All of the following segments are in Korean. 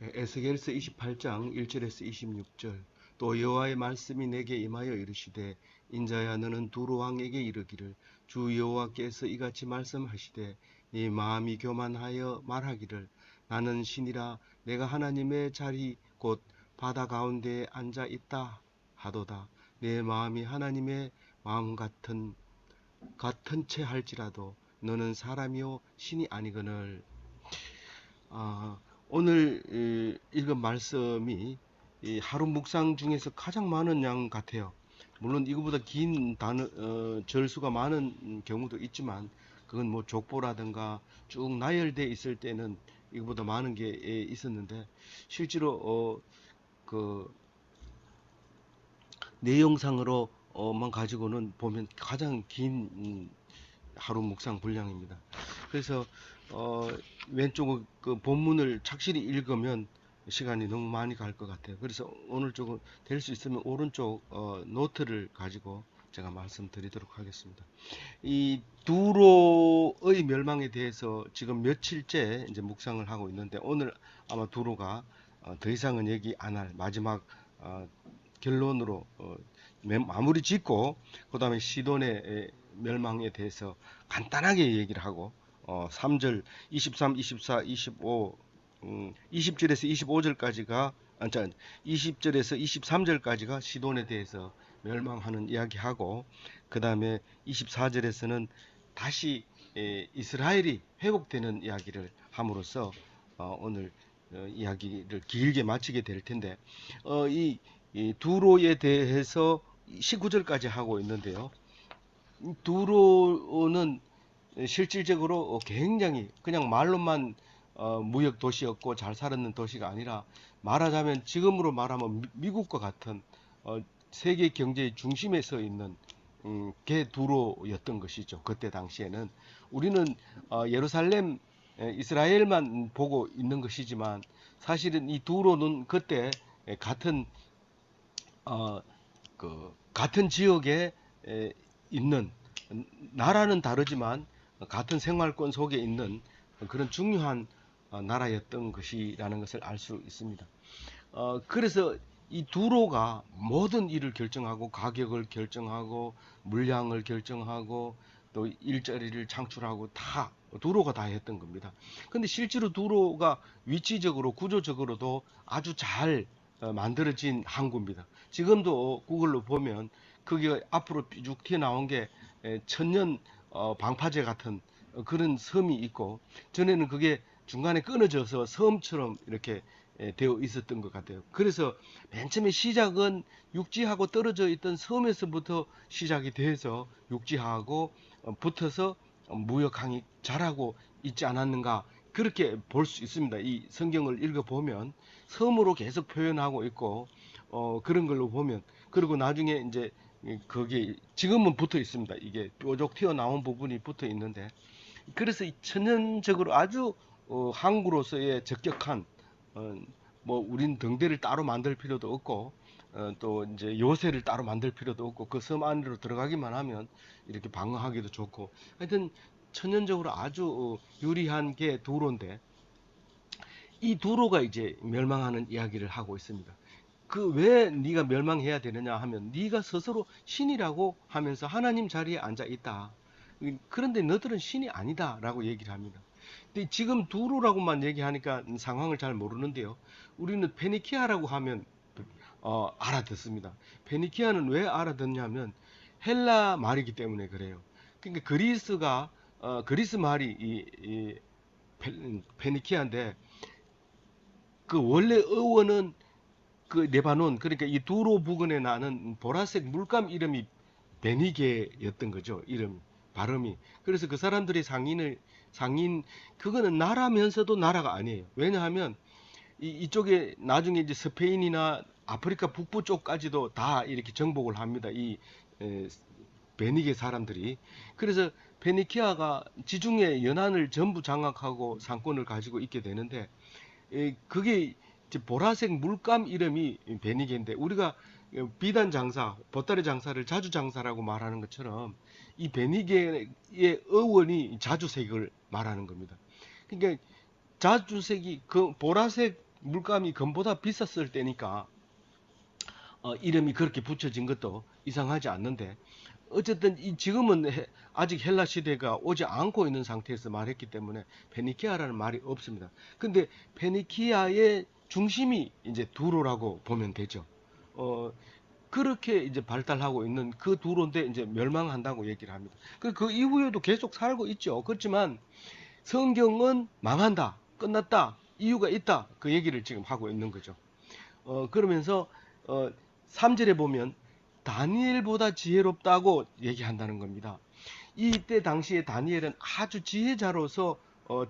에스겔서 28장 1절에서 26절. 또 여호와의 말씀이 내게 임하여 이르시되, 인자야, 너는 두로 왕에게 이르기를, 주 여호와께서 이같이 말씀하시되, 네 마음이 교만하여 말하기를, 나는 신이라, 내가 하나님의 자리 곧 바다 가운데에 앉아 있다 하도다. 내 마음이 하나님의 마음 같은 채 할지라도 너는 사람이요 신이 아니거늘. 아, 오늘 읽은 말씀이 이 하루 묵상 중에서 가장 많은 양 같아요. 물론 이거보다 긴 절수가 많은 경우도 있지만, 그건 뭐 족보라든가 쭉 나열돼 있을 때는 이거보다 많은 게 있었는데, 실제로 그 내용상으로만 가지고는 보면 가장 긴 하루 묵상 분량입니다. 그래서 어, 왼쪽 그 본문을 착실히 읽으면 시간이 너무 많이 갈 것 같아요. 그래서 오늘 조금 될 수 있으면 오른쪽 노트를 가지고 제가 말씀드리도록 하겠습니다. 이 두로의 멸망에 대해서 지금 며칠째 이제 묵상을 하고 있는데, 오늘 아마 두로가 더 이상은 얘기 안 할 마지막 결론으로 마무리 짓고, 그 다음에 시돈의 멸망에 대해서 간단하게 얘기를 하고 3절 23, 24, 25 20절에서 25절까지가 20절에서 23절까지가 시돈에 대해서 멸망하는 이야기하고, 그 다음에 24절에서는 다시 이스라엘이 회복되는 이야기를 함으로써 오늘 이야기를 길게 마치게 될 텐데, 이 두로에 대해서 19절까지 하고 있는데요. 두로는 실질적으로 굉장히 그냥 말로만 무역 도시였고 잘 살았는 도시가 아니라, 말하자면 지금으로 말하면 미국과 같은 세계 경제의 중심에 서 있는 게 두로였던 것이죠. 그때 당시에는 우리는 예루살렘 이스라엘만 보고 있는 것이지만, 사실은 이 두로는 그때 같은 어, 같은 지역에 있는, 나라는 다르지만 같은 생활권 속에 있는 그런 중요한 나라였던 것이라는 것을 알 수 있습니다. 그래서 이 두로가 모든 일을 결정하고, 가격을 결정하고, 물량을 결정하고, 또 일자리를 창출하고, 다 두로가 다 했던 겁니다. 근데 실제로 두로가 위치적으로 구조적으로도 아주 잘 만들어진 항구입니다. 지금도 구글로 보면 그게 앞으로 쭉 튀어나온 게 천년 방파제 같은 그런 섬이 있고, 전에는 그게 중간에 끊어져서 섬처럼 이렇게 되어 있었던 것 같아요. 그래서 맨 처음에 시작은 육지하고 떨어져 있던 섬에서부터 시작이 돼서 육지하고 붙어서 무역항이 자라고 있지 않았는가, 그렇게 볼 수 있습니다. 이 성경을 읽어보면 섬으로 계속 표현하고 있고, 그런 걸로 보면, 그리고 나중에 이제 거기 지금은 붙어 있습니다. 이게 뾰족 튀어나온 부분이 붙어 있는데, 그래서 천연적으로 아주 항구로서의 적격한, 어, 뭐 우린 등대를 따로 만들 필요도 없고 또 이제 요새를 따로 만들 필요도 없고, 그 섬 안으로 들어가기만 하면 이렇게 방어하기도 좋고, 하여튼 천연적으로 아주 유리한 게 두로인데, 이 두로가 이제 멸망하는 이야기를 하고 있습니다. 그 왜 네가 멸망해야 되느냐 하면, 네가 스스로 신이라고 하면서 하나님 자리에 앉아 있다. 그런데 너들은 신이 아니다라고 얘기를 합니다. 근데 지금 두로라고만 얘기하니까 상황을 잘 모르는데요. 우리는 페니키아라고 하면 알아듣습니다. 페니키아는 왜 알아듣냐면 헬라 말이기 때문에 그래요. 그러니까 그리스 말이 이 페니키아인데, 그 원래 어원은 그 레바논, 그러니까 이 두로 부근에 나는 보라색 물감 이름이 베니게였던 거죠. 이름 발음이. 그래서 그 사람들이 상인, 그거는 나라면서도 나라가 아니에요. 왜냐하면 이쪽에 나중에 이제 스페인이나 아프리카 북부 쪽까지도 다 이렇게 정복을 합니다. 이 에, 베니게 사람들이. 그래서 베니키아가 지중해 연안을 전부 장악하고 상권을 가지고 있게 되는데, 그게 보라색 물감 이름이 베니게인데, 우리가 비단 장사, 보따리 장사를 자주 장사라고 말하는 것처럼 이 베니게의 어원이 자주색을 말하는 겁니다. 그러니까 자주색이 그 보라색 물감이 금보다 비쌌을 때니까 이름이 그렇게 붙여진 것도 이상하지 않는데, 어쨌든 지금은 아직 헬라 시대가 오지 않고 있는 상태에서 말했기 때문에 페니키아라는 말이 없습니다. 근데 페니키아의 중심이 이제 두로라고 보면 되죠. 어, 그렇게 이제 발달하고 있는 그 두로인데 이제 멸망한다고 얘기를 합니다. 그 이후에도 계속 살고 있죠. 그렇지만 성경은 망한다, 끝났다, 이유가 있다, 그 얘기를 지금 하고 있는 거죠. 그러면서 어, 3절에 보면 다니엘보다 지혜롭다고 얘기한다는 겁니다. 이때 당시에 다니엘은 아주 지혜자로서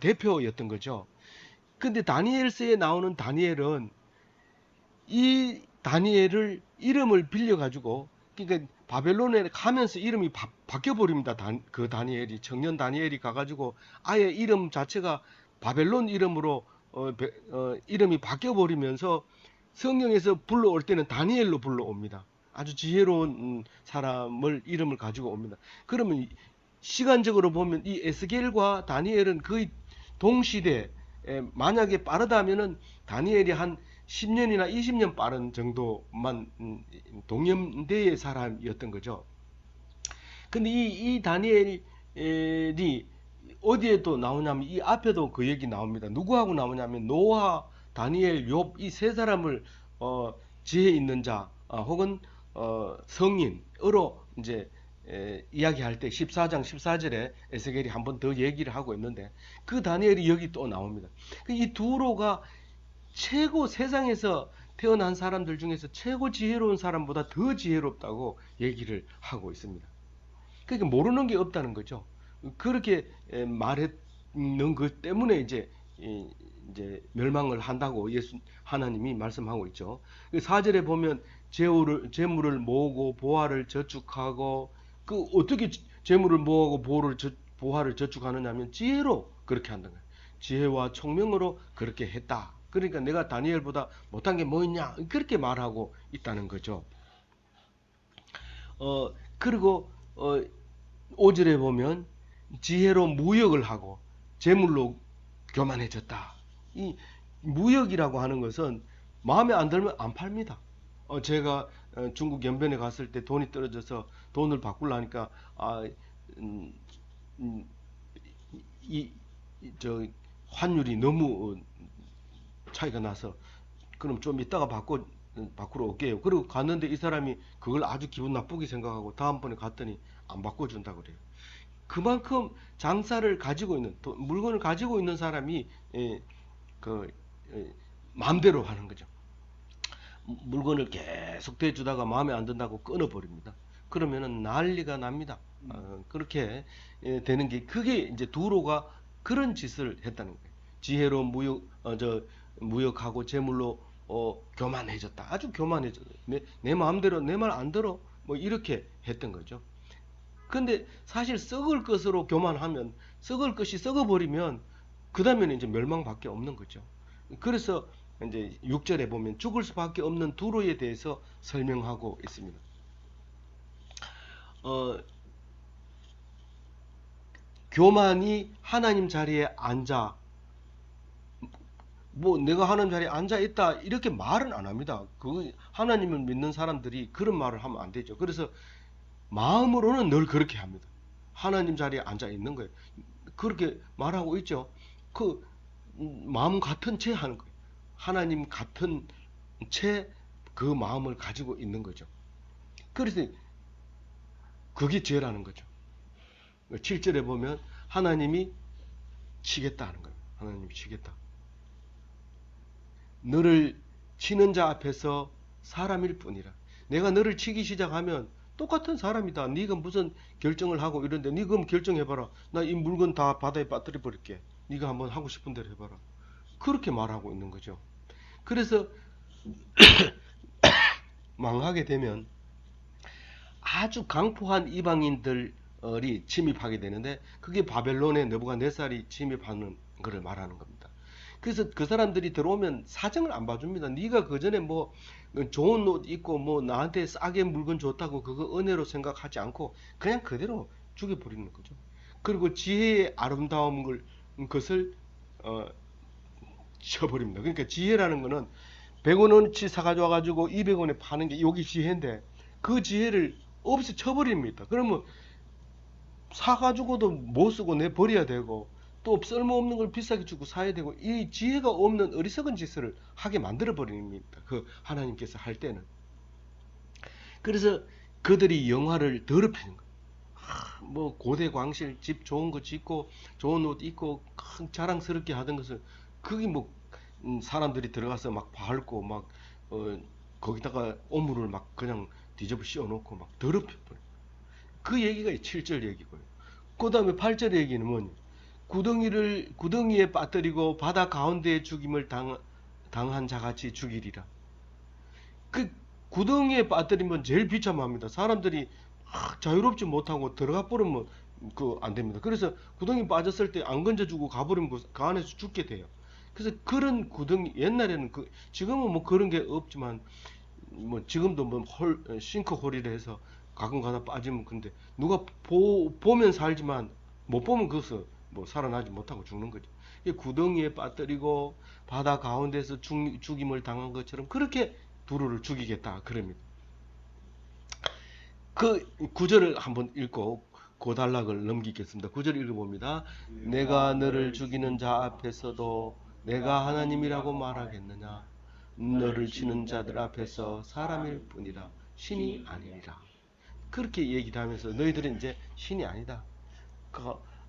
대표였던 거죠. 근데 다니엘서에 나오는 다니엘은 이 다니엘을 이름을 빌려 가지고, 그러니까 바벨론에 가면서 이름이 바뀌어 버립니다. 그 다니엘이, 청년 다니엘이 가가지고 아예 이름 자체가 바벨론 이름으로 이름이 바뀌어 버리면서 성경에서 불러올 때는 다니엘로 불러옵니다. 아주 지혜로운 사람을 이름을 가지고 옵니다. 그러면 시간적으로 보면 이 에스겔과 다니엘은 거의 동시대, 만약에 빠르다면은 다니엘이 한 10년이나 20년 빠른 정도만 동년대의 사람이었던 거죠. 근데 이 다니엘이 어디에 또 나오냐면 이 앞에도 그 얘기 나옵니다. 누구하고 나오냐면 노아, 다니엘, 욥 이 세 사람을 지혜 있는 자 혹은 성인으로 이제 이야기할 때 14장 14절에 에스겔이 한 번 더 얘기를 하고 있는데 그 다니엘이 여기 또 나옵니다. 이 두로가 최고, 세상에서 태어난 사람들 중에서 최고 지혜로운 사람보다 더 지혜롭다고 얘기를 하고 있습니다. 그러니까 모르는 게 없다는 거죠. 그렇게 말했는 것 때문에 이제 멸망을 한다고 하나님이 말씀하고 있죠. 4절에 보면 재물을 모으고 보화를 저축하고, 그 어떻게 재물을 모으고 보화를 저축하느냐면 지혜로 그렇게 한다는 거예요. 지혜와 총명으로 그렇게 했다. 그러니까 내가 다니엘보다 못한 게 뭐 있냐, 그렇게 말하고 있다는 거죠. 그리고 5절에 보면 지혜로 무역을 하고 재물로 교만해졌다. 이 무역이라고 하는 것은 마음에 안 들면 안 팔립니다. 제가 중국 연변에 갔을 때 돈이 떨어져서 돈을 바꾸려니까 음, 음, 저 환율이 너무 차이가 나서 그럼 좀 이따가 바꾸러 올게요. 그리고 갔는데 이 사람이 그걸 아주 기분 나쁘게 생각하고 다음번에 갔더니 안 바꿔준다 그래요. 그만큼 장사를 가지고 있는, 물건을 가지고 있는 사람이 그 마음대로 하는 거죠. 물건을 계속 대주다가 마음에 안 든다고 끊어버립니다. 그러면은 난리가 납니다. 그렇게 되는 게, 그게 이제 두로가 그런 짓을 했다는 거예요. 지혜로운 무역하고 재물로 교만해졌다. 아주 교만해졌다. 내 마음대로 내 말 안 들어. 뭐 이렇게 했던 거죠. 근데 사실 썩을 것으로 교만하면, 썩을 것이 썩어버리면 그 다음에는 이제 멸망밖에 없는 거죠. 그래서 이제 6절에 보면 죽을 수밖에 없는 두로에 대해서 설명하고 있습니다. 어, 교만이 하나님 자리에 앉아, 뭐 내가 하나님 자리에 앉아 있다 이렇게 말은 안 합니다. 그 하나님을 믿는 사람들이 그런 말을 하면 안 되죠. 그래서 마음으로는 늘 그렇게 합니다. 하나님 자리에 앉아 있는 거예요. 그렇게 말하고 있죠. 그 마음 같은 채 하는 거예요. 하나님 같은 채 그 마음을 가지고 있는 거죠. 그래서 그게 죄라는 거죠. 7절에 보면 하나님이 치겠다 하는 거예요. 하나님이 치겠다. 너를 치는 자 앞에서 사람일 뿐이라. 내가 너를 치기 시작하면 똑같은 사람이다. 네가 무슨 결정을 하고 이런데, 네가 그럼 결정해봐라. 나 이 물건 다 바다에 빠뜨려 버릴게. 네가 한번 하고 싶은 대로 해봐라. 그렇게 말하고 있는 거죠. 그래서 망하게 되면 아주 강포한 이방인들이 침입하게 되는데, 그게 바벨론의 느부갓네살이 침입하는 것을 말하는 겁니다. 그래서 그 사람들이 들어오면 사정을 안 봐줍니다. 네가 그 전에 뭐 좋은 옷 입고 뭐 나한테 싸게 물건 줬다고 그거 은혜로 생각하지 않고 그냥 그대로 죽여버리는 거죠. 그리고 지혜의 아름다운 것을 쳐버립니다. 그러니까 지혜라는 거는 100원어치 사가지고 와가지고 200원에 파는 게 여기 지혜인데 그 지혜를 없이 쳐버립니다. 그러면 사가지고도 못 쓰고 내 버려야 되고 또 쓸모없는 걸 비싸게 주고 사야 되고 이 지혜가 없는 어리석은 짓을 하게 만들어 버립니다. 그 하나님께서 할 때는. 그래서 그들이 영화를 더럽히는 거예요. 뭐 고대 광실 집 좋은 거 짓고 좋은 옷 입고 큰 자랑스럽게 하던 것을 그게 뭐 사람들이 들어가서 막 밟고 막 거기다가 오물을 막 그냥 뒤집어 씌워놓고 막 더럽혀 버려. 그 얘기가 7절 얘기고요. 그 다음에 8절 얘기는 뭐냐? 구덩이에 빠뜨리고 바다 가운데에 죽임을 당한 자같이 죽이리라. 그 구덩이에 빠뜨리면 제일 비참합니다. 사람들이 자유롭지 못하고 들어가 버리면 그 안 됩니다. 그래서 구덩이 빠졌을 때 안 건져주고 가버리면 그 안에서 죽게 돼요. 그래서 그런 구덩이 옛날에는 지금은 뭐 그런 게 없지만 뭐 지금도 뭐 싱크홀이라 해서 가끔 가다 빠지면 근데 누가 보면 살지만 못 보면 그것을 뭐 살아나지 못하고 죽는 거죠. 구덩이에 빠뜨리고 바다 가운데서 죽임을 당한 것처럼 그렇게 두루를 죽이겠다 그럽니다. 그 구절을 한번 읽고 고단락을 넘기겠습니다. 구절 읽어봅니다. 내가 너를 죽이는 자 앞에서도 내가 하나님이라고 말하겠느냐? 너를 치는 자들 앞에서 사람일 뿐이라 신이 아니니라. 그렇게 얘기를 하면서 너희들은 이제 신이 아니다.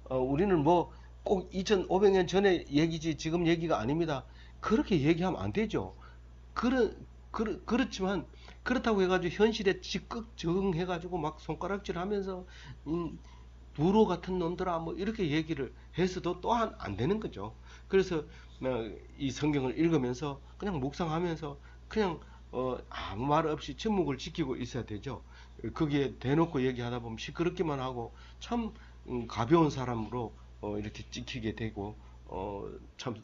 우리는 뭐 꼭 2500년 전에 얘기지 지금 얘기가 아닙니다. 그렇게 얘기하면 안 되죠. 그렇지만 그렇다고 해가지고 현실에 적극 적응해가지고 막 손가락질 하면서 부로 같은 놈들아 뭐 이렇게 얘기를 해서도 또한 안 되는 거죠. 그래서 이 성경을 읽으면서 그냥 묵상하면서 그냥 아무 말 없이 침묵을 지키고 있어야 되죠. 거기에 대놓고 얘기하다 보면 시끄럽기만 하고 참 가벼운 사람으로 이렇게 찍히게 되고 참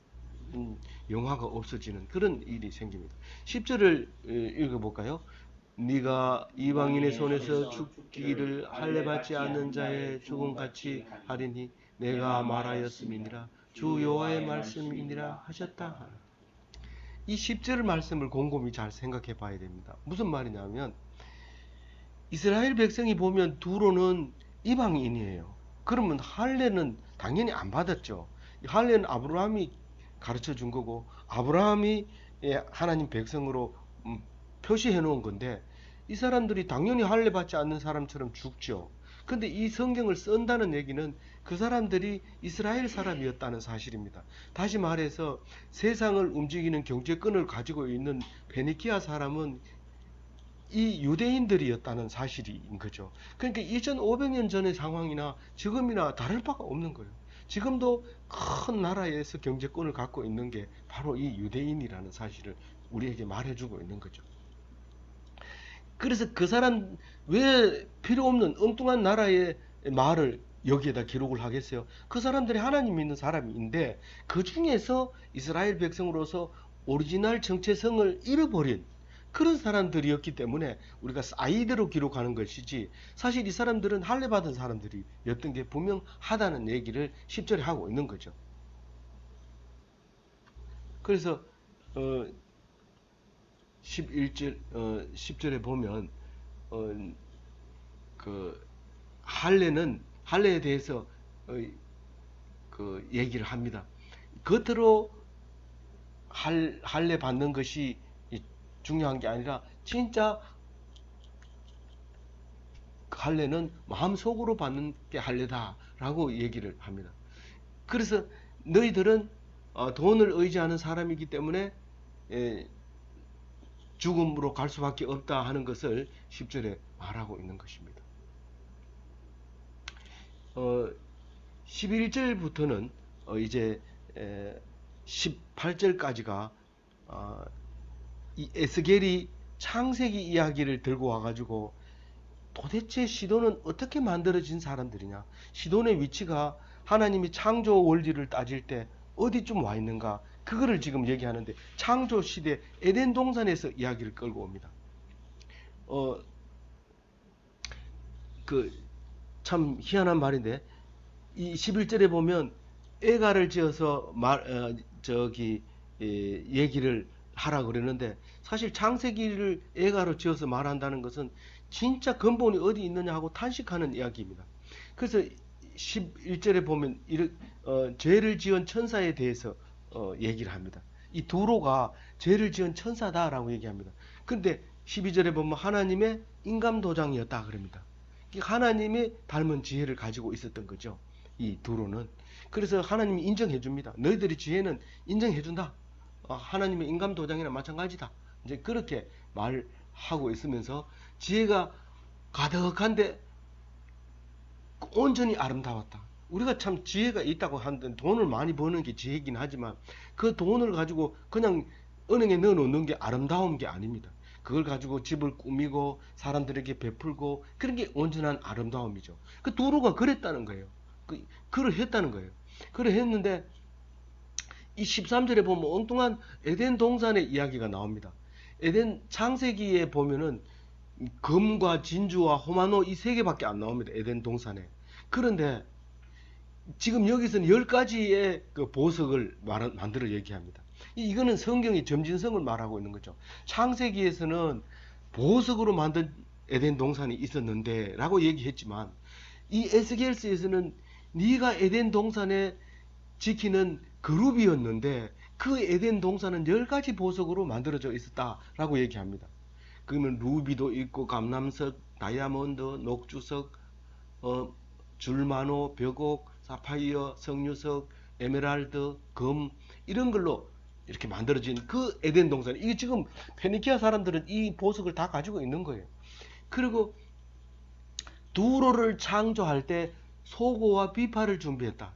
영화가 없어지는 그런 일이 생깁니다. 10절을 읽어볼까요? 네가 이방인의 손에서 죽기를 할례받지 않는 자의 죽음같이 하리니 내가 말하였음이니라 주 여호와의 말씀이니라 하셨다. 이 10절 말씀을 곰곰이 잘 생각해 봐야 됩니다. 무슨 말이냐면 이스라엘 백성이 보면 두로는 이방인이에요. 그러면 할례는 당연히 안 받았죠. 할례는 아브라함이 가르쳐 준 거고 아브라함이 하나님 백성으로 표시해 놓은 건데 이 사람들이 당연히 할례 받지 않는 사람처럼 죽죠. 근데 이 성경을 쓴다는 얘기는 그 사람들이 이스라엘 사람이었다는 사실입니다. 다시 말해서 세상을 움직이는 경제권을 가지고 있는 베니키아 사람은 이 유대인들이었다는 사실인 거죠. 그러니까 2500년 전의 상황이나 지금이나 다를 바가 없는 거예요. 지금도 큰 나라에서 경제권을 갖고 있는 게 바로 이 유대인이라는 사실을 우리에게 말해주고 있는 거죠. 그래서 그 사람 왜 필요 없는 엉뚱한 나라의 말을 여기에다 기록을 하겠어요? 그 사람들이 하나님 믿는 사람인데 그 중에서 이스라엘 백성으로서 오리지널 정체성을 잃어버린 그런 사람들이었기 때문에 우리가 사이드로 기록하는 것이지 사실 이 사람들은 할례 받은 사람들이었던 게 분명하다는 얘기를 10절에 하고 있는 거죠. 그래서 11절 10절에 보면 그 할례에 대해서 그 얘기를 합니다. 겉으로 할례 받는 것이 중요한 게 아니라 진짜 할례는 마음속으로 받는 게 할례다라고 얘기를 합니다. 그래서 너희들은 돈을 의지하는 사람이기 때문에 죽음으로 갈 수밖에 없다 하는 것을 10절에 말하고 있는 것입니다. 11절부터는 이제 18절까지가 이 에스겔이 창세기 이야기를 들고 와가지고 도대체 시돈은 어떻게 만들어진 사람들이냐, 시돈의 위치가 하나님이 창조 원리를 따질 때 어디쯤 와 있는가, 그거를 지금 얘기하는데 창조 시대 에덴 동산에서 이야기를 끌고 옵니다. 참 희한한 말인데 이 11절에 보면 애가를 지어서 얘기를 하라 그러는데, 사실 창세기를 애가로 지어서 말한다는 것은 진짜 근본이 어디 있느냐 하고 탄식하는 이야기입니다. 그래서 11절에 보면 죄를 지은 천사에 대해서 얘기를 합니다. 이 두로가 죄를 지은 천사다라고 얘기합니다. 근데 12절에 보면 하나님의 인감 도장이었다 그럽니다. 하나님이 닮은 지혜를 가지고 있었던 거죠. 이 두로는. 그래서 하나님이 인정해 줍니다. 너희들의 지혜는 인정해 준다. 하나님의 인감 도장이나 마찬가지다. 이제 그렇게 말하고 있으면서 지혜가 가득한데 온전히 아름다웠다. 우리가 참 지혜가 있다고 하는데 돈을 많이 버는 게 지혜긴 하지만 그 돈을 가지고 그냥 은행에 넣어 놓는 게 아름다운 게 아닙니다. 그걸 가지고 집을 꾸미고 사람들에게 베풀고 그런 게 온전한 아름다움이죠. 그 두루가 그랬다는 거예요. 그를 했다는 거예요. 그를 했는데 이 13절에 보면 엉뚱한 에덴 동산의 이야기가 나옵니다. 에덴 창세기에 보면은 금과 진주와 호마노 이 세 개밖에 안 나옵니다. 에덴 동산에. 그런데 지금 여기서는 10가지의 그 보석을 만들어 얘기합니다. 이거는 성경의 점진성을 말하고 있는 거죠. 창세기에서는 보석으로 만든 에덴 동산이 있었는데 라고 얘기했지만 이 에스겔서에서는 네가 에덴 동산에 지키는 그룹이었는데 그 에덴 동산은 10가지 보석으로 만들어져 있었다라고 얘기합니다. 그러면 루비도 있고 감람석, 다이아몬드, 녹주석, 줄마노, 벽옥, 사파이어, 석류석, 에메랄드, 금 이런 걸로 이렇게 만들어진 그 에덴 동산. 이게 지금 페니키아 사람들은 이 보석을 다 가지고 있는 거예요. 그리고 두로를 창조할 때 소고와 비파를 준비했다.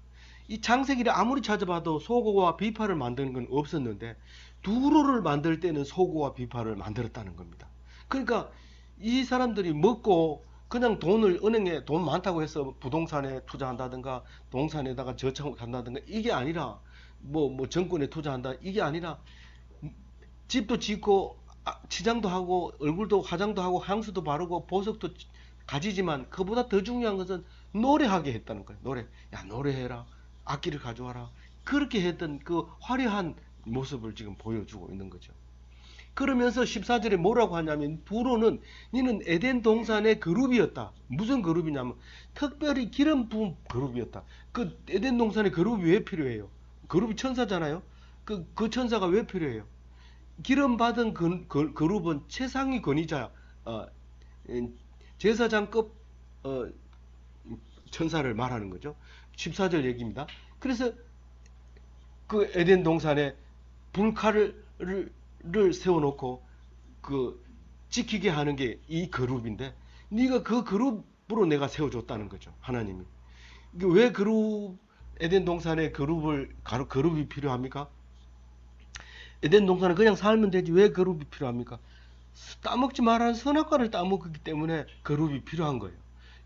이 창세기를 아무리 찾아봐도 소고와 비파를 만드는 건 없었는데 두로를 만들 때는 소고와 비파를 만들었다는 겁니다. 그러니까 이 사람들이 먹고 그냥 돈을 은행에 돈 많다고 해서 부동산에 투자한다든가 동산에다가 저축한다든가 이게 아니라 뭐 정권에 투자한다 이게 아니라 집도 짓고 치장도 하고 얼굴도 화장도 하고 향수도 바르고 보석도 가지지만 그보다 더 중요한 것은 노래하게 했다는 거예요. 야 노래해라. 악기를 가져와라. 그렇게 했던 그 화려한 모습을 지금 보여주고 있는 거죠. 그러면서 14절에 뭐라고 하냐면 두로는 니는 에덴 동산의 그룹이었다. 무슨 그룹이냐면 특별히 기름 부은 그룹이었다. 그 에덴 동산의 그룹이 왜 필요해요? 그룹이 천사잖아요. 그 천사가 왜 필요해요? 기름 받은 그룹은 최상위 권위자 제사장급 천사를 말하는 거죠. 14절 얘기입니다. 그래서 그 에덴 동산에 불칼을 세워놓고 그 지키게 하는 게 이 그룹인데 네가 그 그룹으로 내가 세워줬다는 거죠. 하나님이. 왜 에덴 동산에 그룹이 필요합니까? 에덴 동산은 그냥 살면 되지 왜 그룹이 필요합니까? 따먹지 말라는 선악과를 따먹기 때문에 그룹이 필요한 거예요.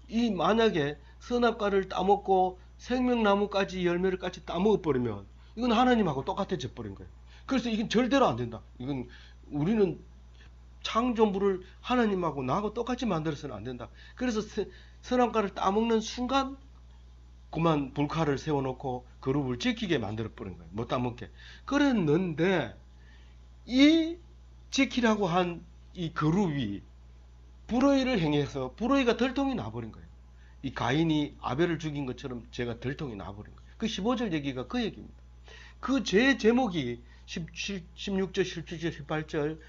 이 만약에 선악과를 따먹고 생명나무까지 열매를까지 따먹어 버리면 이건 하나님하고 똑같아져 버린 거예요. 그래서 이건 절대로 안 된다. 이건 우리는 창조물을 하나님하고 나하고 똑같이 만들어서는 안 된다. 그래서 선악과를 따먹는 순간 그만 불칼을 세워놓고 그룹을 지키게 만들어 버린 거예요. 못 따먹게. 그랬는데 이 지키라고 한 이 그룹이 불의를 행해서 불의가 들통이 나버린 거예요. 이 가인이 아벨을 죽인 것처럼 죄가 들통이 나버린 거예요. 그 15절 얘기가 그 얘기입니다. 그 죄 제목이 16절, 17절, 18절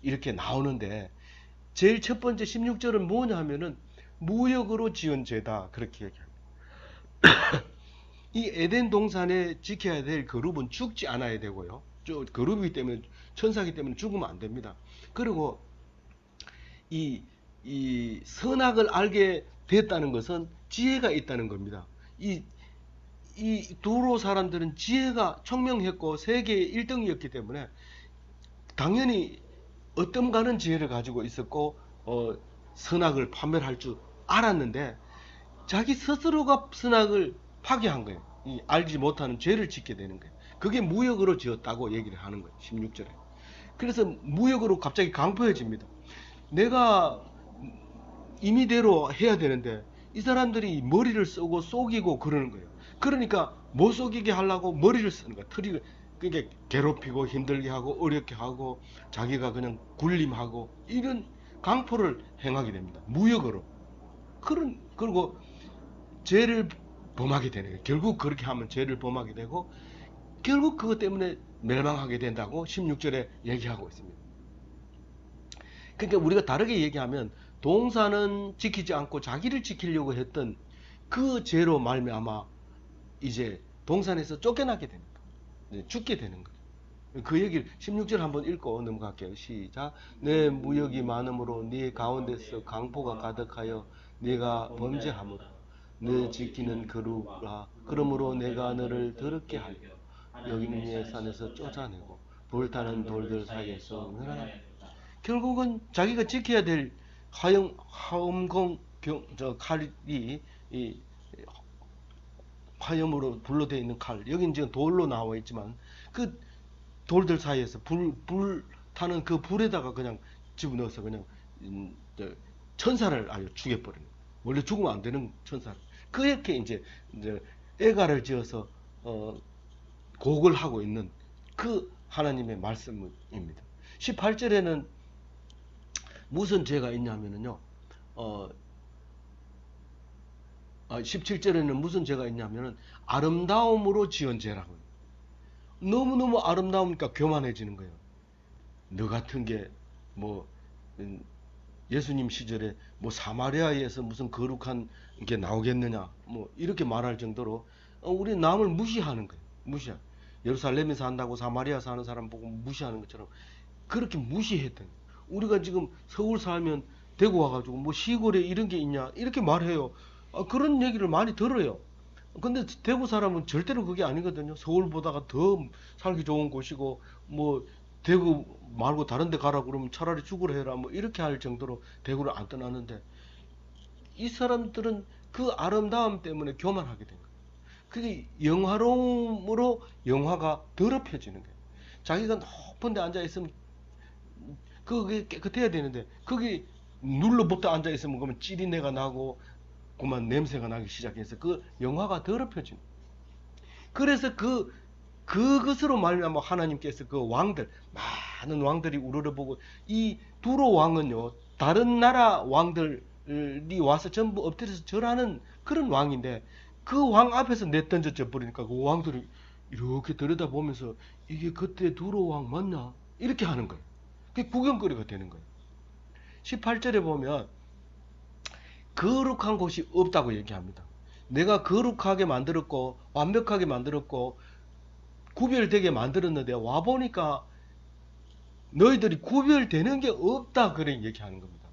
이렇게 나오는데 제일 첫 번째 16절은 뭐냐 하면은 무역으로 지은 죄다 그렇게 얘기합니다. 이 에덴 동산에 지켜야 될 그룹은 죽지 않아야 되고요. 그룹이기 때문에 천사이기 때문에 죽으면 안 됩니다. 그리고 이 선악을 알게 됐다는 것은 지혜가 있다는 겁니다. 이 두로 사람들은 지혜가 청명했고 세계의 1등이었기 때문에 당연히 어떤가는 지혜를 가지고 있었고 선악을 판별할 줄 알았는데 자기 스스로가 선악을 파괴한 거예요. 이 알지 못하는 죄를 짓게 되는 거예요. 그게 무역으로 지었다고 얘기를 하는 거예요. 16절에. 그래서 무역으로 갑자기 강포해집니다. 내가 임의대로 해야 되는데 이 사람들이 머리를 쓰고 속이고 그러는 거예요. 그러니까 못 속이게 하려고 머리를 쓰는 거야. 그러니까 괴롭히고 힘들게 하고 어렵게 하고 자기가 그냥 군림하고 이런 강포를 행하게 됩니다. 무역으로. 그리고 죄를 범하게 되는 거예요. 결국 그렇게 하면 죄를 범하게 되고 결국 그것 때문에 멸망하게 된다고 16절에 얘기하고 있습니다. 그러니까 우리가 다르게 얘기하면 동사는 지키지 않고 자기를 지키려고 했던 그 죄로 말미암아 이제 동산에서 쫓겨나게 됩니다. 죽게 되는 거죠. 그 얘기를 16절 한번 읽고 넘어갈게요. 시작. 내 무역이 많음으로 네 가운데서 강포가 가득하여 네가 범죄함으로 내 지키는 거룩라. 그러므로 내가 너를 더럽게 하여 여기는 산에서 쫓아내고 불타는 돌들 사이에서 멸하라. 결국은 자기가 지켜야 될 화엄공 칼이 이 화염으로 불로 되어 있는 칼, 여기는 지금 돌로 나와 있지만 그 돌들 사이에서 불 타는 그 불에다가 그냥 집어넣어서 그냥 천사를 아주 죽여버리는, 원래 죽으면 안 되는 천사를 그렇게 이제 애가를 지어서 곡을 하고 있는 그 하나님의 말씀입니다. 18절에는 무슨 죄가 있냐면요, 17절에는 무슨 죄가 있냐면은 아름다움으로 지은 죄라고요. 너무너무 아름다우니까 교만해지는 거예요. 너 같은 게 뭐 예수님 시절에 뭐 사마리아에서 무슨 거룩한 게 나오겠느냐 뭐 이렇게 말할 정도로 우리 남을 무시하는 거예요. 무시하. 예루살렘에 산다고 사마리아 사는 사람 보고 무시하는 것처럼 그렇게 무시했던 거예요. 우리가 지금 서울 살면 대구 와가지고 뭐 시골에 이런 게 있냐 이렇게 말해요. 그런 얘기를 많이 들어요. 근데 대구 사람은 절대로 그게 아니거든요. 서울보다가 더 살기 좋은 곳이고 뭐 대구 말고 다른 데 가라 그러면 차라리 죽으라 해라 뭐 이렇게 할 정도로 대구를 안 떠나는데 이 사람들은 그 아름다움 때문에 교만하게 된 거예요. 그게 영화로움으로 영화가 더럽혀지는 거예요. 자기가 높은 데 앉아 있으면 그게 깨끗해야 되는데 거기 눌러붙어 앉아 있으면 그러면 찌린내가 나고 그만 냄새가 나기 시작해서 그 영화가 더럽혀진. 그래서 그것으로 말미암아 하나님께서 그 왕들 많은 왕들이 우러러보고 이 두로 왕은요 다른 나라 왕들이 와서 전부 엎드려서 절하는 그런 왕인데 그 왕 앞에서 내던져져 버리니까 그 왕들이 이렇게 들여다보면서 이게 그때 두로 왕 맞나 이렇게 하는 거예요. 그게 구경거리가 되는 거예요. 18절에 보면 거룩한 곳이 없다고 얘기합니다. 내가 거룩하게 만들었고 완벽하게 만들었고 구별되게 만들었는데 와보니까 너희들이 구별되는 게 없다 그런 얘기하는 겁니다.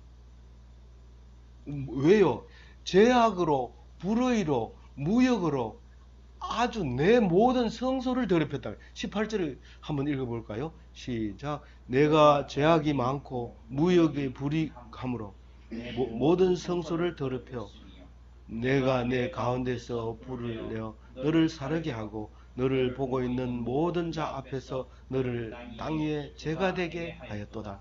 왜요? 죄악으로 불의로 무역으로 아주 내 모든 성소를 더럽혔다. 18절을 한번 읽어볼까요? 시작. 내가 죄악이 많고 무역이 불이함으로 모든 성소를 더럽혀 내가 내 가운데서 불을 내어 너를 사르게 하고 너를 보고 있는 모든 자 앞에서 너를 땅 위에 죄가 되게 하였도다.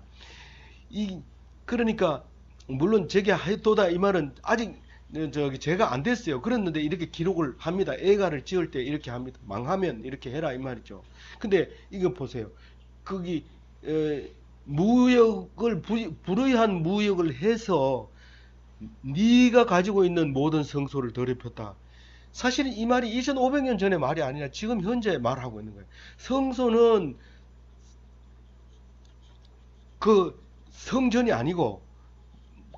그러니까 물론 제게 하였도다 이 말은 아직 죄가 안 됐어요. 그랬는데 이렇게 기록을 합니다. 애가를 지을 때 이렇게 합니다. 망하면 이렇게 해라 이 말이죠. 근데 이거 보세요. 거기 무역을 불의한 무역을 해서 네가 가지고 있는 모든 성소를 더럽혔다. 사실은 이 말이 2500년 전의 말이 아니라 지금 현재 말하고 있는 거예요. 성소는 그 성전이 아니고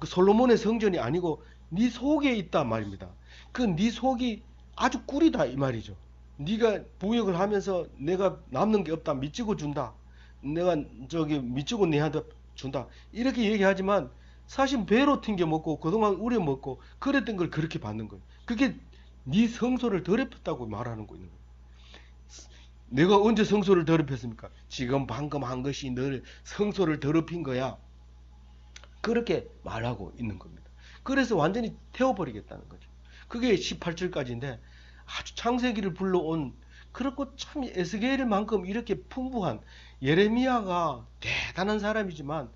그 솔로몬의 성전이 아니고 네 속에 있단 말입니다. 그 네 속이 아주 꿀이다 이 말이죠. 네가 부역을 하면서 내가 남는 게 없다 미치고 준다. 내가 미치고 네한테 준다. 이렇게 얘기하지만 사실 배로 튕겨 먹고 그동안 우려 먹고 그랬던 걸 그렇게 받는 거예요. 그게 네 성소를 더럽혔다고 말하는 거예요. 내가 언제 성소를 더럽혔습니까? 지금 방금 한 것이 늘 성소를 더럽힌 거야. 그렇게 말하고 있는 겁니다. 그래서 완전히 태워버리겠다는 거죠. 그게 18절까지인데 아주 창세기를 불러온 그렇고 참 에스겔만큼 이렇게 풍부한 예레미야가 대단한 사람이지만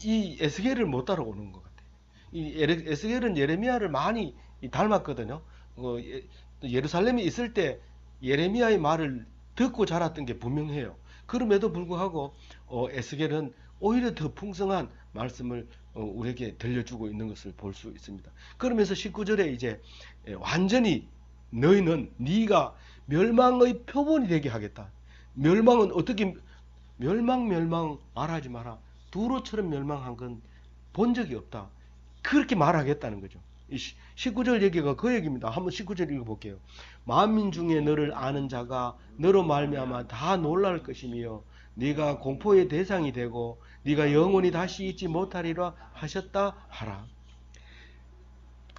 이 에스겔을 못 따라오는 것 같아요. 이 에스겔은 예레미야를 많이 닮았거든요. 예루살렘에 있을 때 예레미야의 말을 듣고 자랐던 게 분명해요. 그럼에도 불구하고 에스겔은 오히려 더 풍성한 말씀을 우리에게 들려주고 있는 것을 볼 수 있습니다. 그러면서 19절에 이제 완전히 너희는 네가 멸망의 표본이 되게 하겠다. 멸망은 어떻게 멸망 말하지 마라. 두로처럼 멸망한 건 본 적이 없다. 그렇게 말하겠다는 거죠. 19절 얘기가 그 얘기입니다. 한번 19절 읽어볼게요. 만민 중에 너를 아는 자가 너로 말미암아 다 놀랄 것이며 네가 공포의 대상이 되고 네가 영원히 다시 잊지 못하리라 하셨다 하라.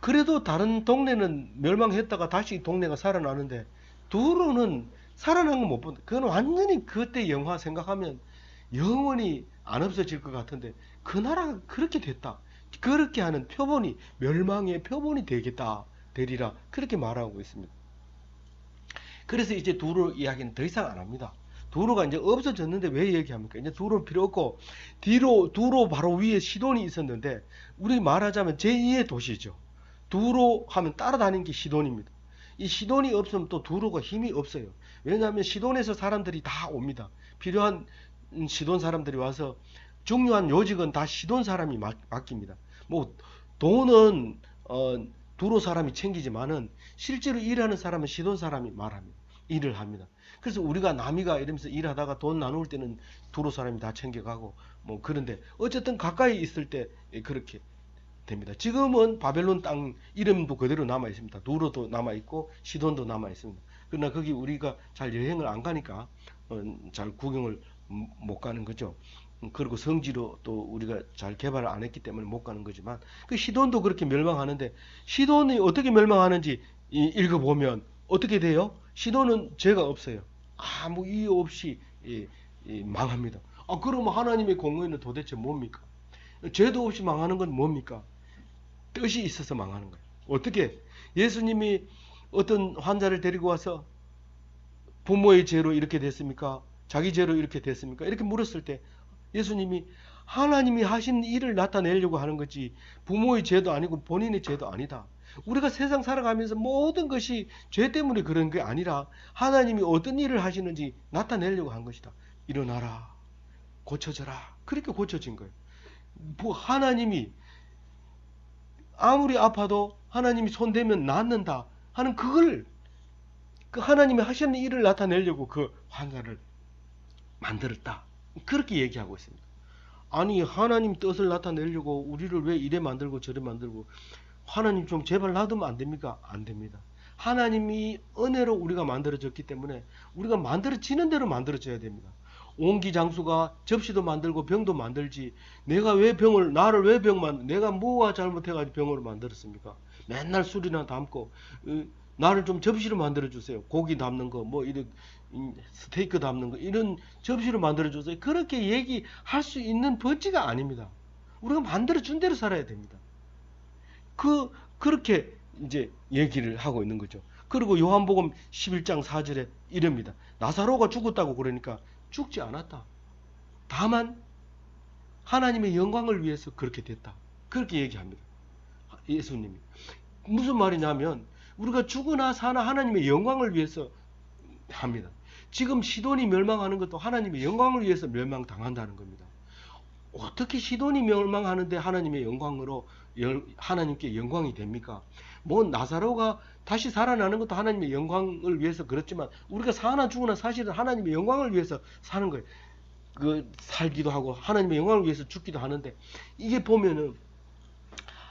그래도 다른 동네는 멸망했다가 다시 동네가 살아나는데 두로는 살아난 건 못 본다. 그건 완전히 그때 영화 생각하면 영원히 안 없어질 것 같은데 그 나라가 그렇게 됐다. 그렇게 하는 표본이 멸망의 표본이 되리라 그렇게 말하고 있습니다. 그래서 이제 두로 이야기는 더 이상 안 합니다. 두로가 이제 없어졌는데 왜 얘기합니까? 이제 두로 필요 없고 두로 바로 위에 시돈이 있었는데 우리 말하자면 제2의 도시죠. 두로 하면 따라다니는 게 시돈입니다. 이 시돈이 없으면 또 두로가 힘이 없어요. 왜냐하면 시돈에서 사람들이 다 옵니다. 필요한 시돈 사람들이 와서 중요한 요직은 다 시돈 사람이 맡깁니다. 뭐 돈은 두로 사람이 챙기지만은 실제로 일하는 사람은 시돈 사람이 일을 합니다. 그래서 우리가 남이가 이러면서 일하다가 돈 나눌 때는 두로 사람이 다 챙겨가고 뭐 그런데 어쨌든 가까이 있을 때 그렇게 됩니다. 지금은 바벨론 땅 이름도 그대로 남아 있습니다. 두로도 남아 있고 시돈도 남아 있습니다. 그러나 거기 우리가 잘 여행을 안 가니까 잘 구경을 못 가는 거죠. 그리고 성지로 또 우리가 잘 개발을 안 했기 때문에 못 가는 거지만 그 시돈도 그렇게 멸망하는데 시돈이 어떻게 멸망하는지 읽어보면 어떻게 돼요? 시돈은 죄가 없어요. 아무 이유 없이 망합니다. 그러면 하나님의 공의는 도대체 뭡니까? 죄도 없이 망하는 건 뭡니까? 뜻이 있어서 망하는 거예요. 어떻게? 예수님이 어떤 환자를 데리고 와서 부모의 죄로 이렇게 됐습니까? 자기 죄로 이렇게 됐습니까? 이렇게 물었을 때 예수님이 하나님이 하신 일을 나타내려고 하는 거지 부모의 죄도 아니고 본인의 죄도 아니다. 우리가 세상 살아가면서 모든 것이 죄 때문에 그런 게 아니라 하나님이 어떤 일을 하시는지 나타내려고 한 것이다. 일어나라. 고쳐져라. 그렇게 고쳐진 거예요. 하나님이 아무리 아파도 하나님이 손대면 낫는다 하는 그걸 그 하나님이 하시는 일을 나타내려고 그 환자를 만들었다. 그렇게 얘기하고 있습니다. 아니 하나님 뜻을 나타내려고 우리를 왜 이래 만들고 저래 만들고 하나님 좀 제발 놔두면 안 됩니까? 안 됩니다. 하나님이 은혜로 우리가 만들어졌기 때문에 우리가 만들어지는 대로 만들어져야 됩니다. 옹기장수가 접시도 만들고 병도 만들지 나를 왜 내가 뭐가 잘못해가지고 병으로 만들었습니까? 맨날 술이나 담고 나를 좀 접시로 만들어 주세요. 고기 담는 거 뭐 이런 스테이크 담는 거 이런 접시로 만들어 주세요. 그렇게 얘기할 수 있는 버지가 아닙니다. 우리가 만들어 준 대로 살아야 됩니다. 그렇게 이제 얘기를 하고 있는 거죠. 그리고 요한복음 11장 4절에 이럽니다. 나사로가 죽었다고 그러니까 죽지 않았다. 다만 하나님의 영광을 위해서 그렇게 됐다. 그렇게 얘기합니다. 예수님이. 무슨 말이냐면 우리가 죽으나 사나 하나님의 영광을 위해서 합니다. 지금 시돈이 멸망하는 것도 하나님의 영광을 위해서 멸망당한다는 겁니다. 어떻게 시돈이 멸망하는데 하나님의 영광으로 하나님께 영광이 됩니까? 뭐 나사로가 다시 살아나는 것도 하나님의 영광을 위해서 그렇지만 우리가 사나 죽으나 사실은 하나님의 영광을 위해서 사는 거예요. 살기도 하고 하나님의 영광을 위해서 죽기도 하는데 이게 보면은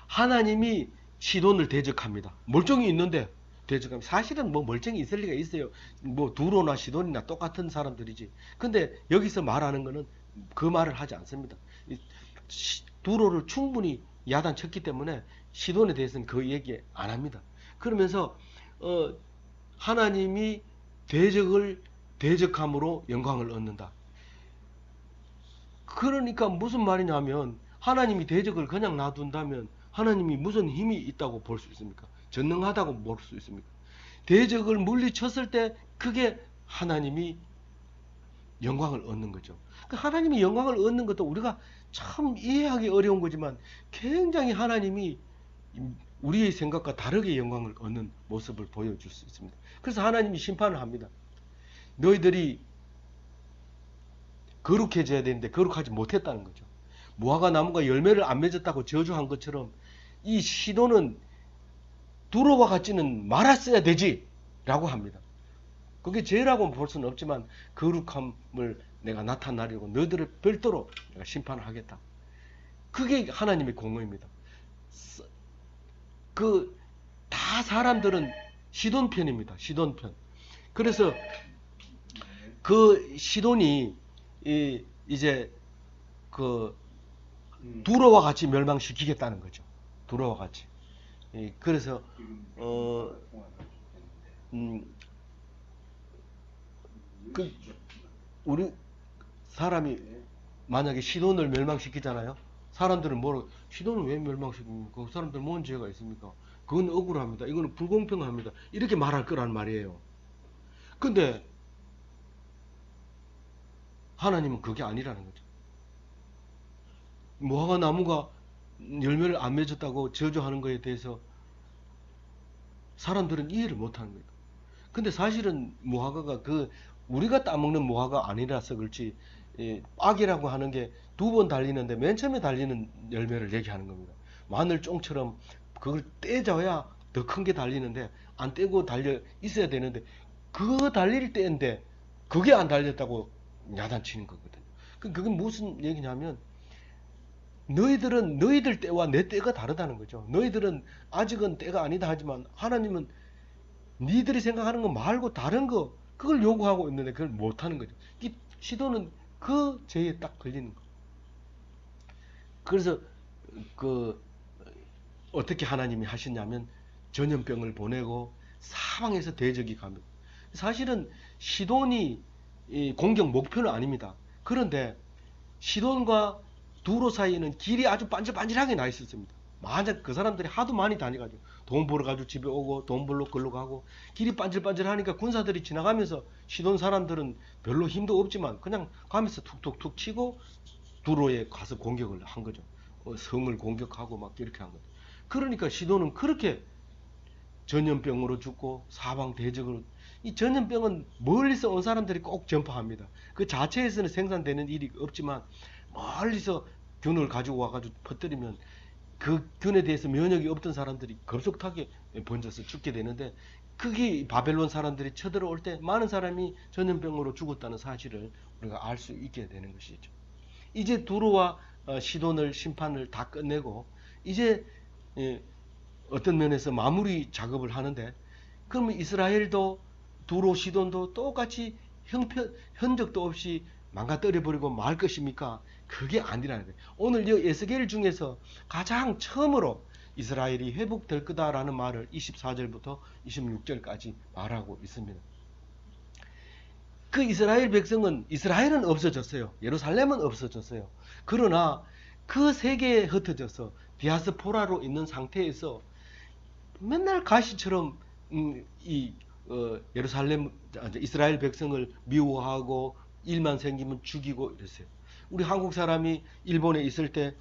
하나님이 시돈을 대적합니다. 멀쩡히 있는데 대적합니다. 사실은 뭐 멀쩡히 있을 리가 있어요. 뭐 두로나 시돈이나 똑같은 사람들이지. 근데 여기서 말하는 거는 그 말을 하지 않습니다. 두로를 충분히 야단쳤기 때문에 시돈에 대해서는 그 얘기 안 합니다. 그러면서 하나님이 대적함으로 영광을 얻는다. 그러니까 무슨 말이냐면 하나님이 대적을 그냥 놔둔다면 하나님이 무슨 힘이 있다고 볼 수 있습니까? 전능하다고 볼 수 있습니까? 대적을 물리쳤을 때 그게 하나님이 영광을 얻는 거죠. 하나님이 영광을 얻는 것도 우리가 참 이해하기 어려운 거지만 굉장히 하나님이 우리의 생각과 다르게 영광을 얻는 모습을 보여줄 수 있습니다. 그래서 하나님이 심판을 합니다. 너희들이 거룩해져야 되는데 거룩하지 못했다는 거죠. 무화과 나무가 열매를 안 맺었다고 저주한 것처럼 이 시도는 두로와 같지는 말았어야 되지 라고 합니다. 그게 죄라고는 볼 수는 없지만 거룩함을 내가 나타나려고 너희들을 별도로 내가 심판을 하겠다. 그게 하나님의 공의입니다. 다 사람들은 시돈 편입니다. 시돈 편. 그래서 그 시돈이 이제 그 두로와 같이 멸망시키겠다는 거죠. 두로와 같이. 그래서 우리 사람이 만약에 시돈을 멸망시키잖아요. 사람들은 뭐라고 시돈을 왜 멸망시킵니까? 그 사람들 뭔 죄가 있습니까? 그건 억울합니다. 이거는 불공평합니다. 이렇게 말할 거란 말이에요. 근데 하나님은 그게 아니라는 거죠. 무화과 나무가 열매를 안 맺었다고 저주하는 것에 대해서 사람들은 이해를 못하는 거예요. 근데 사실은 무화과가 우리가 따먹는 무화과가 아니라서 그렇지 빡이라고 하는 게 2번 달리는데 맨 처음에 달리는 열매를 얘기하는 겁니다. 마늘종처럼 그걸 떼줘야 더 큰 게 달리는데 안 떼고 달려 있어야 되는데 그거 달릴 때인데 그게 안 달렸다고 야단치는 거거든요. 그게 무슨 얘기냐면 너희들은 너희들 때와 내 때가 다르다는 거죠. 너희들은 아직은 때가 아니다 하지만 하나님은 니들이 생각하는 거 말고 다른 거 그걸 요구하고 있는데 그걸 못하는 거죠. 이 시도는 그 죄에 딱 걸리는 거. 그래서 어떻게 하나님이 하셨냐면 전염병을 보내고 사방에서 대적이 갑니다. 사실은 시돈이 공격 목표는 아닙니다. 그런데 시돈과 두로 사이에는 길이 아주 반질반질하게 나 있었습니다. 만약 그 사람들이 하도 많이 다녀가지고 돈 벌어가지고 집에 오고 돈 벌러 걸로 가고 길이 반질반질하니까 군사들이 지나가면서 시돈 사람들은 별로 힘도 없지만 그냥 가면서 툭툭툭 치고 두로에 가서 공격을 한 거죠. 성을 공격하고 막 이렇게 한 거죠. 그러니까 시돈은 그렇게 전염병으로 죽고 사방 대적으로 이 전염병은 멀리서 온 사람들이 꼭 전파합니다. 그 자체에서는 생산되는 일이 없지만 멀리서 균을 가지고 와가지고 퍼뜨리면 그 균에 대해서 면역이 없던 사람들이 급속하게 번져서 죽게 되는데 그게 바벨론 사람들이 쳐들어올 때 많은 사람이 전염병으로 죽었다는 사실을 우리가 알 수 있게 되는 것이죠. 이제 두로와 시돈을 심판을 다 끝내고 이제 어떤 면에서 마무리 작업을 하는데 그러면 이스라엘도 두로 시돈도 똑같이 흔적도 없이 망가뜨려 버리고 말 것입니까? 그게 아니라는 거예요. 오늘 이 에스겔 중에서 가장 처음으로 이스라엘이 회복될 거다라는 말을 24절부터 26절까지 말하고 있습니다. 그 이스라엘 백성은 이스라엘은 없어졌어요. 예루살렘은 없어졌어요. 그러나 그 세계에 흩어져서 디아스포라로 있는 상태에서 맨날 가시처럼 예루살렘 이스라엘 백성을 미워하고 일만 생기면 죽이고 이랬어요. 우리 한국 사람이 일본에 있을 때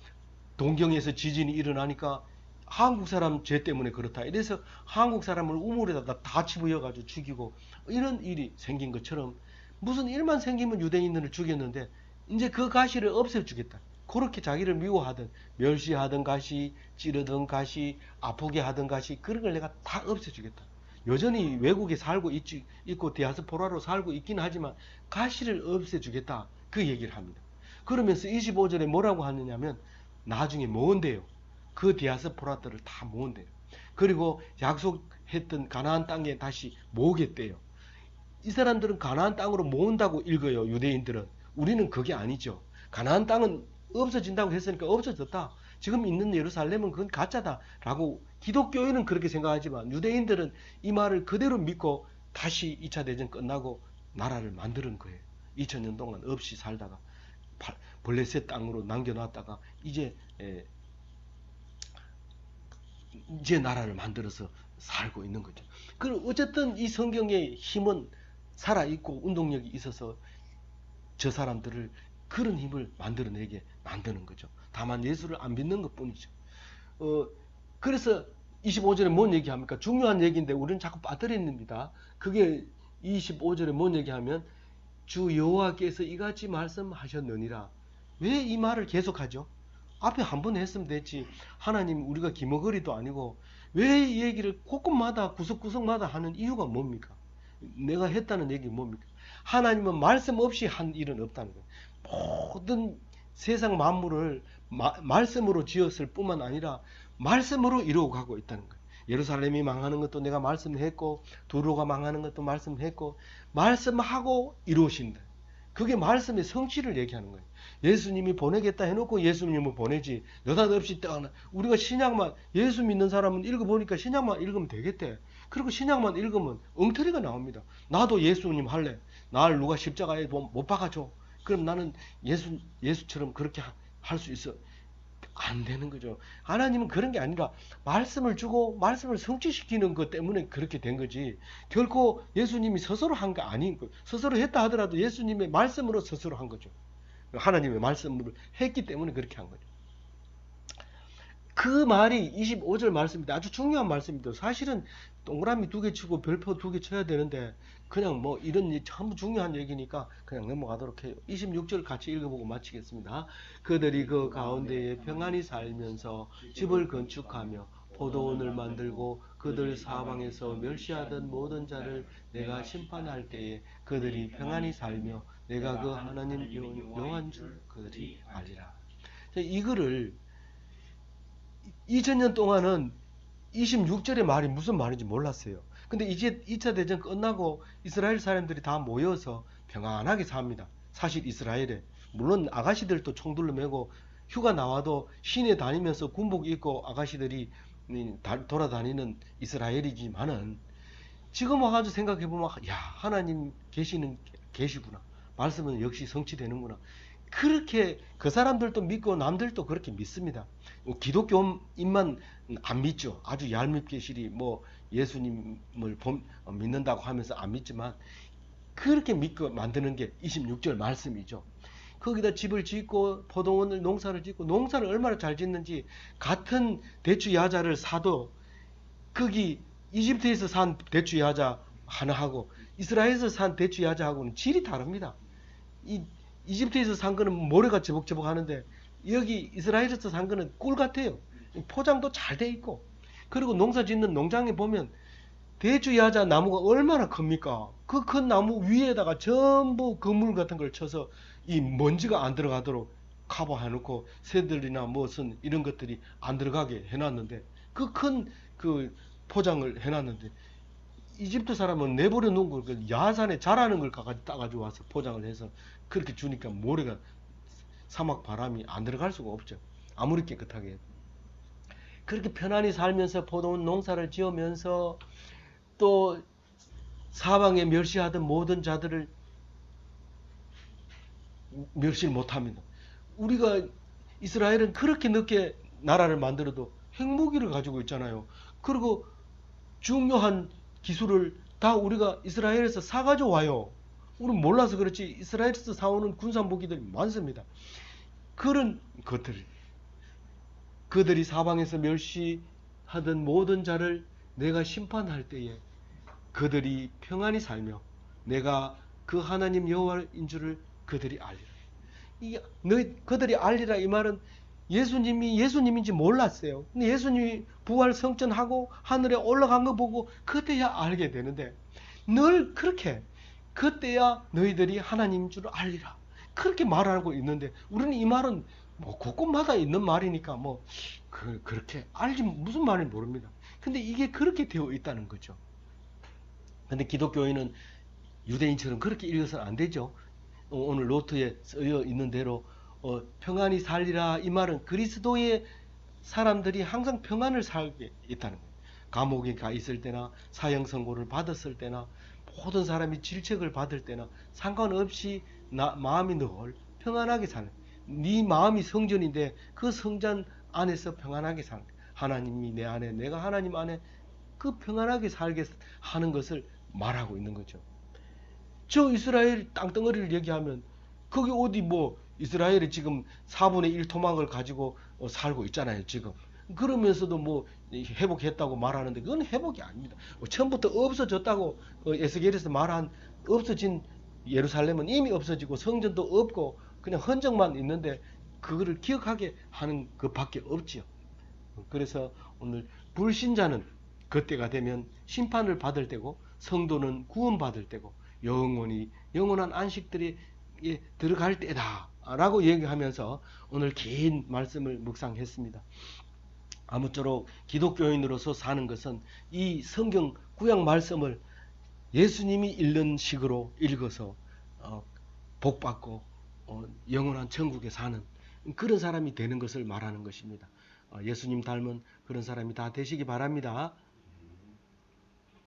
동경에서 지진이 일어나니까 한국 사람 죄 때문에 그렇다. 이래서 한국 사람을 우물에다 다 집어여가지고 죽이고 이런 일이 생긴 것처럼 무슨 일만 생기면 유대인들을 죽였는데 이제 그 가시를 없애주겠다. 그렇게 자기를 미워하던 멸시하던 가시, 찌르던 가시, 아프게 하던 가시 그런 걸 내가 다 없애주겠다. 여전히 외국에 살고 있고 디아스포라로 살고 있긴 하지만 가시를 없애주겠다. 그 얘기를 합니다. 그러면서 25절에 뭐라고 하느냐면 나중에 모은대요. 그 디아스포라들을 다 모은대요. 그리고 약속했던 가나안 땅에 다시 모으겠대요. 이 사람들은 가나안 땅으로 모은다고 읽어요. 유대인들은. 우리는 그게 아니죠. 가나안 땅은 없어진다고 했으니까 없어졌다. 지금 있는 예루살렘은 그건 가짜다 라고 기독교인은 그렇게 생각하지만 유대인들은 이 말을 그대로 믿고 다시 2차 대전 끝나고 나라를 만드는 거예요. 2000년 동안 없이 살다가 블레셋 땅으로 남겨놨다가 이제 나라를 만들어서 살고 있는 거죠. 그럼 어쨌든 이 성경의 힘은 살아있고 운동력이 있어서 저 사람들을 그런 힘을 만들어내게 만드는 거죠. 다만 예수를 안 믿는 것 뿐이죠. 그래서 25절에 뭔 얘기합니까? 중요한 얘기인데 우리는 자꾸 빠뜨립니다. 그게 25절에 뭔 얘기하면 주 여호와께서 이같이 말씀하셨느니라. 왜 이 말을 계속하죠? 앞에 한 번 했으면 됐지. 하나님 우리가 기머거리도 아니고 왜 이 얘기를 곳곳마다 구석구석마다 하는 이유가 뭡니까? 내가 했다는 얘기 뭡니까? 하나님은 말씀 없이 한 일은 없다는 거예요. 모든 세상 만물을 말씀으로 지었을 뿐만 아니라 말씀으로 이루어 가고 있다는 거예요. 예루살렘이 망하는 것도 내가 말씀했고 도로가 망하는 것도 말씀했고 말씀하고 이루신다. 그게 말씀의 성취를 얘기하는 거예요. 예수님이 보내겠다 해놓고 예수님을 보내지 느닷없이 떠나. 우리가 신약만 예수 믿는 사람은 읽어보니까 신약만 읽으면 되겠대. 그리고 신약만 읽으면 엉터리가 나옵니다. 나도 예수님 할래. 날 누가 십자가에 못 박아줘. 그럼 나는 예수처럼 그렇게 할 수 있어. 안 되는 거죠. 하나님은 그런 게 아니라 말씀을 주고 말씀을 성취시키는 것 때문에 그렇게 된 거지. 결코 예수님이 스스로 한 게 아닌 거예요. 스스로 했다 하더라도 예수님의 말씀으로 스스로 한 거죠. 하나님의 말씀으로 했기 때문에 그렇게 한 거죠. 그 말이 25절 말씀입니다. 아주 중요한 말씀입니다. 사실은 동그라미 2개 치고 별표 2개 쳐야 되는데 그냥 뭐 이런 참 중요한 얘기니까 그냥 넘어가도록 해요. 26절 같이 읽어보고 마치겠습니다. 그들이 그 가운데에 평안히 살면서 집을 건축하며 포도원을 만들고 그들 사방에서 멸시하던 모든 자를 내가 심판할 때에 그들이 평안히 살며 내가 그 하나님 여호와인 줄 그들이 알리라. 이거를 2000년 동안은 26절의 말이 무슨 말인지 몰랐어요. 근데 이제 2차 대전 끝나고 이스라엘 사람들이 다 모여서 평안하게 삽니다. 사실 이스라엘에. 물론 아가씨들도 총들로 메고 휴가 나와도 시내 다니면서 군복 입고 아가씨들이 돌아다니는 이스라엘이지만은 지금 와가지고 생각해보면 야 하나님 계시구나. 말씀은 역시 성취되는구나. 그렇게 그 사람들도 믿고 남들도 그렇게 믿습니다. 기독교인만 안 믿죠. 아주 얄밉게 시리 뭐 예수님을 믿는다고 하면서 안 믿지만 그렇게 믿고 만드는 게 26절 말씀이죠. 거기다 집을 짓고 포도원을 농사를 짓고 농사를 얼마나 잘 짓는지 같은 대추 야자를 사도 거기 이집트에서 산 대추 야자 하나하고 이스라엘에서 산 대추 야자하고는 질이 다릅니다. 이집트에서 산 거는 모래가 저벅저벅 하는데 여기 이스라엘에서 산 거는 꿀 같아요. 포장도 잘 돼 있고. 그리고 농사 짓는 농장에 보면 대추 야자 나무가 얼마나 큽니까? 그 큰 나무 위에다가 전부 그물 같은 걸 쳐서 이 먼지가 안 들어가도록 커버해 놓고 새들이나 무슨 이런 것들이 안 들어가게 해놨는데 그 큰 그 포장을 해놨는데 이집트 사람은 내버려 놓은 걸 그 야산에 자라는 걸 따가지고 와서 포장을 해서 그렇게 주니까 모래가 사막 바람이 안 들어갈 수가 없죠. 아무리 깨끗하게 해도. 그렇게 편안히 살면서 포도원 농사를 지으면서 또 사방에 멸시하던 모든 자들을 멸시를 못합니다. 우리가 이스라엘은 그렇게 늦게 나라를 만들어도 핵무기를 가지고 있잖아요. 그리고 중요한 기술을 다 우리가 이스라엘에서 사가지고 와요. 우리는 몰라서 그렇지 이스라엘에서 사오는 군사 무기들이 많습니다. 그런 것들이 그들이 사방에서 멸시하던 모든 자를 내가 심판할 때에 그들이 평안히 살며 내가 그 하나님 여호와인 줄을 그들이 알리라. 그들이 알리라 이 말은 예수님이 예수님인지 몰랐어요. 근데 예수님이 부활 성천하고 하늘에 올라간 거 보고 그때야 알게 되는데 늘 그렇게 그때야 너희들이 하나님인 줄 알리라. 그렇게 말하고 있는데 우리는 이 말은 뭐 곳곳마다 있는 말이니까 뭐 그렇게 알지 무슨 말인지 모릅니다. 근데 이게 그렇게 되어 있다는 거죠. 근데 기독교인은 유대인처럼 그렇게 읽어서는 안 되죠. 오늘 노트에 쓰여 있는 대로 평안히 살리라 이 말은 그리스도의 사람들이 항상 평안을 살게 있다는 거예요. 감옥에 가 있을 때나 사형 선고를 받았을 때나 모든 사람이 질책을 받을 때나 상관없이 마음이 늘 평안하게 사는 네 마음이 성전인데 그 성전 안에서 평안하게 사는 하나님이 내 안에 내가 하나님 안에 그 평안하게 살게 하는 것을 말하고 있는 거죠. 저 이스라엘 땅덩어리를 얘기하면 거기 어디 뭐 이스라엘이 지금 4분의 1 토막을 가지고 살고 있잖아요. 지금 그러면서도 뭐 회복했다고 말하는데 그건 회복이 아닙니다. 처음부터 없어졌다고 에스겔에서 말한 없어진 예루살렘은 이미 없어지고 성전도 없고 그냥 흔적만 있는데 그거를 기억하게 하는 것밖에 없지요. 그래서 오늘 불신자는 그때가 되면 심판을 받을 때고 성도는 구원받을 때고 영원한 안식들이 들어갈 때다 라고 얘기하면서 오늘 긴 말씀을 묵상했습니다. 아무쪼록 기독교인으로서 사는 것은 이 성경 구약 말씀을 예수님이 읽는 식으로 읽어서 복받고 영원한 천국에 사는 그런 사람이 되는 것을 말하는 것입니다. 예수님 닮은 그런 사람이 다 되시기 바랍니다.